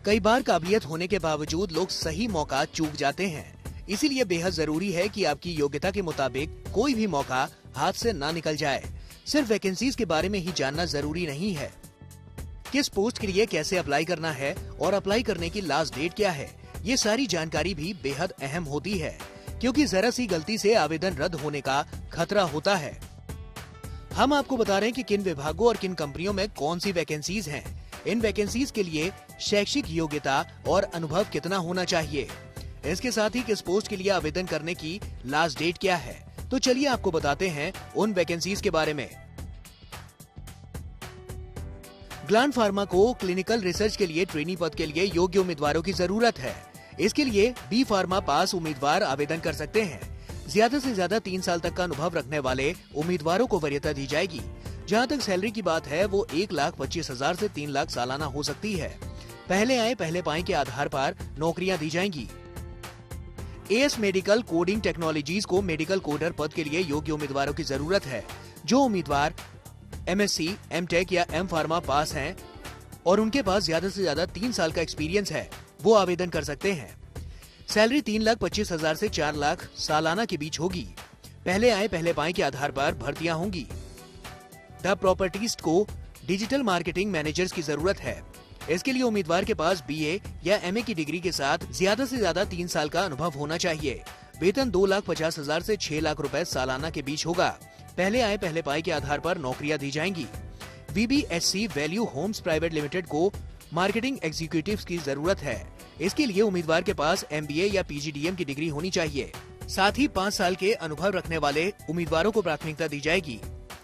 कई बार काबिलियत होने के बावजूद लोग सही मौका चूक जाते हैं। इसीलिए बेहद जरूरी है कि आपकी योग्यता के मुताबिक कोई भी मौका हाथ से ना निकल जाए। सिर्फ वैकेंसीज के बारे में ही जानना जरूरी नहीं है। किस पोस्ट के लिए कैसे अप्लाई करना है और अप्लाई करने की लास्ट डेट क्या है, ये सारी जानकारी भी बेहद अहम होती है, क्योंकि जरा सी गलती से आवेदन रद्द होने का खतरा होता है। हम आपको बता रहे हैं कि किन विभागों और किन कंपनियों में कौन सी वैकेंसीज हैं। इन वैकेंसीज के लिए शैक्षिक योग्यता और अनुभव कितना होना चाहिए, इसके साथ ही किस पोस्ट के लिए आवेदन करने की लास्ट डेट क्या है। तो चलिए आपको बताते हैं उन वैकेंसीज के बारे में। ग्लैंड फार्मा को क्लिनिकल रिसर्च के लिए ट्रेनी पद के लिए योग्य उम्मीदवारों की जरूरत है। इसके लिए बी फार्मा पास उम्मीदवार आवेदन कर सकते हैं। ज्यादा से ज्यादा 3 साल तक का अनुभव रखने वाले उम्मीदवारों को वरीयता दी जाएगी। जहां तक सैलरी की बात है, वो 1,25,000 से 3 लाख सालाना हो सकती है। पहले आए पहले पाए के आधार पर नौकरियां दी जाएंगी। एएस मेडिकल कोडिंग टेक्नोलॉजीज को मेडिकल कोडर पद के लिए योग्य उम्मीदवारों की जरूरत है। जो उम्मीदवार एमएससी, एमटेक या एम फार्मा पास हैं और उनके पास ज्यादा से ज्यादा 3 साल का एक्सपीरियंस है, वो आवेदन कर सकते हैं। सैलरी 3,25,000 से 4 लाख सालाना के बीच होगी। पहले आए पहले पाए के आधार पर भर्तियां होंगी। द प्रॉपर्टीज को डिजिटल मार्केटिंग मैनेजर्स की जरूरत है। इसके लिए उम्मीदवार के पास बीए या एमए की डिग्री के साथ ज्यादा से ज्यादा 3 साल का अनुभव होना चाहिए। वेतन 2,50,000 से 6 लाख रुपए सालाना के बीच होगा। पहले आए पहले पाए के आधार पर नौकरियां दी जाएंगी। VBHC value homes private limited को मार्केटिंग एग्जीक्यूटिव्स की जरूरत है। इसके लिए उम्मीदवार के पास MBA या PGDM की डिग्री होनी चाहिए। साथ ही 5 साल के अनुभव रखने वाले उम्मीदवारों को प्राथमिकता दी जाएगी।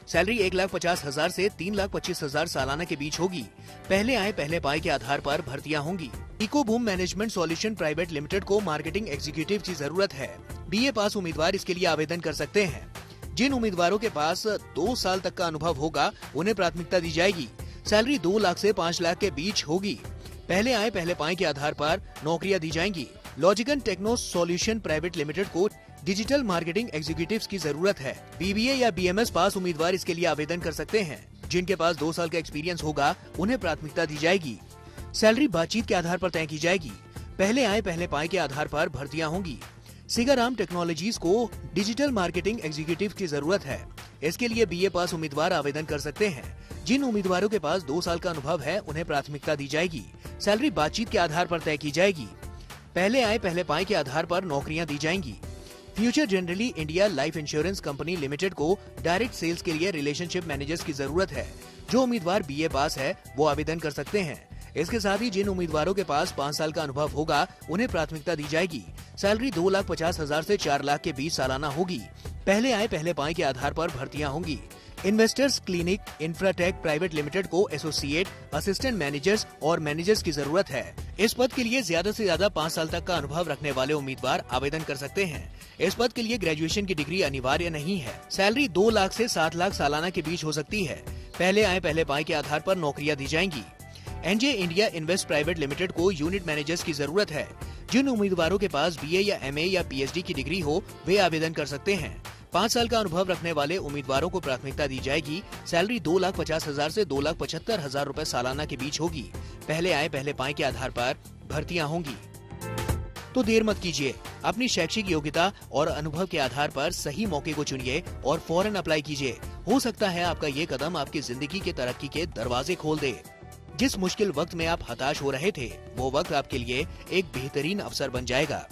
सैलरी 1,50,000 से 3,25,000 सालाना के बीच होगी। पहले आए पहले पाए के आधार पर भर्तियां होंगी। Eco boom management solution private limited को मार्केटिंग एग्जीक्यूटिव की जरूरत है। BA पास उम्मीदवार इसके लिए आवेदन कर सकते हैं। जिन उम्मीदवारों के पास 2 साल तक का अनुभव होगा, उन्हें प्राथमिकता दी जाएगी। सैलरी 2 लाख से 5 लाख के बीच होगी। पहले आए पहले पाए के आधार पर नौकरियां दी जाएंगी। लॉजिकन टेक्नो सॉल्यूशन प्राइवेट लिमिटेड को डिजिटल मार्केटिंग एग्जीक्यूटिव्स की जरूरत है। BBA या BMS पास उम्मीदवार इसके लिए आवेदन कर सकते हैं। जिनके पास 2 साल का एक्सपीरियंस होगा, उन्हें प्राथमिकता दी जाएगी। सैलरी बातचीत के आधार पर तय की जाएगी। पहले आए पहले पाए के आधार पर भर्तियां होंगी। सिगाराम टेक्नोलॉजीज को डिजिटल मार्केटिंग एग्जीक्यूटिव की जरूरत है। इसके लिए BA पास उम्मीदवार आवेदन कर सकते हैं। जिन उम्मीदवारों के पास 2 साल का अनुभव है, उन्हें प्राथमिकता दी जाएगी। सैलरी बातचीत के आधार पर तय की जाएगी। पहले आए पहले पाए के आधार पर नौकरियां दी जाएंगी। Future generally India life insurance company limited को डायरेक्ट सेल्स के लिए रिलेशनशिप मैनेजर्स की जरूरत है। जो उम्मीदवार BA पास है, वो आवेदन कर सकते हैं। इसके साथ ही जिन उम्मीदवारों के पास 5 साल का अनुभव होगा, उन्हें प्राथमिकता दी जाएगी। सैलरी 2,50,000 से 4 लाख के बीच सालाना होगी। पहले आए पहले पाए के आधार पर भर्तियां होंगी। Investors clinic Infratech private limited को एसोसिएट, असिस्टेंट मैनेजर्स और मैनेजर्स की जरूरत है। इस पद के लिए ज्यादा से ज्यादा 5 साल तक का अनुभव रखने वाले उम्मीदवार आवेदन कर सकते हैं। इस पद के लिए ग्रेजुएशन की डिग्री अनिवार्य नहीं है। सैलरी 2 लाख से 7 लाख सालाना के बीच हो सकती है। पहले आए पहले पाए के आधार पर नौकरियां दी जाएंगी। NJ India invest private limited को यूनिट मैनेजर्स की जरूरत है। जिन उम्मीदवारों के पास BA या MA या PhD की डिग्री हो, वे आवेदन कर सकते हैं। 5 साल का अनुभव रखने वाले उम्मीदवारों को प्राथमिकता दी जाएगी। सैलरी 2,50,000 से 2,75,000 रुपए सालाना के बीच होगी। पहले आए पहले पाए के आधार पर भर्तियां होंगी। तो देर मत कीजिए, अपनी शैक्षिक योग्यता और अनुभव के आधार पर सही मौके को चुनिए और फौरन अप्लाई कीजिए। हो सकता है आपका ये कदम आपकी जिंदगी के तरक्की के दरवाजे खोल दे। जिस मुश्किल वक्त में आप हताश हो रहे थे, वो वक्त आपके लिए एक बेहतरीन अवसर बन जाएगा।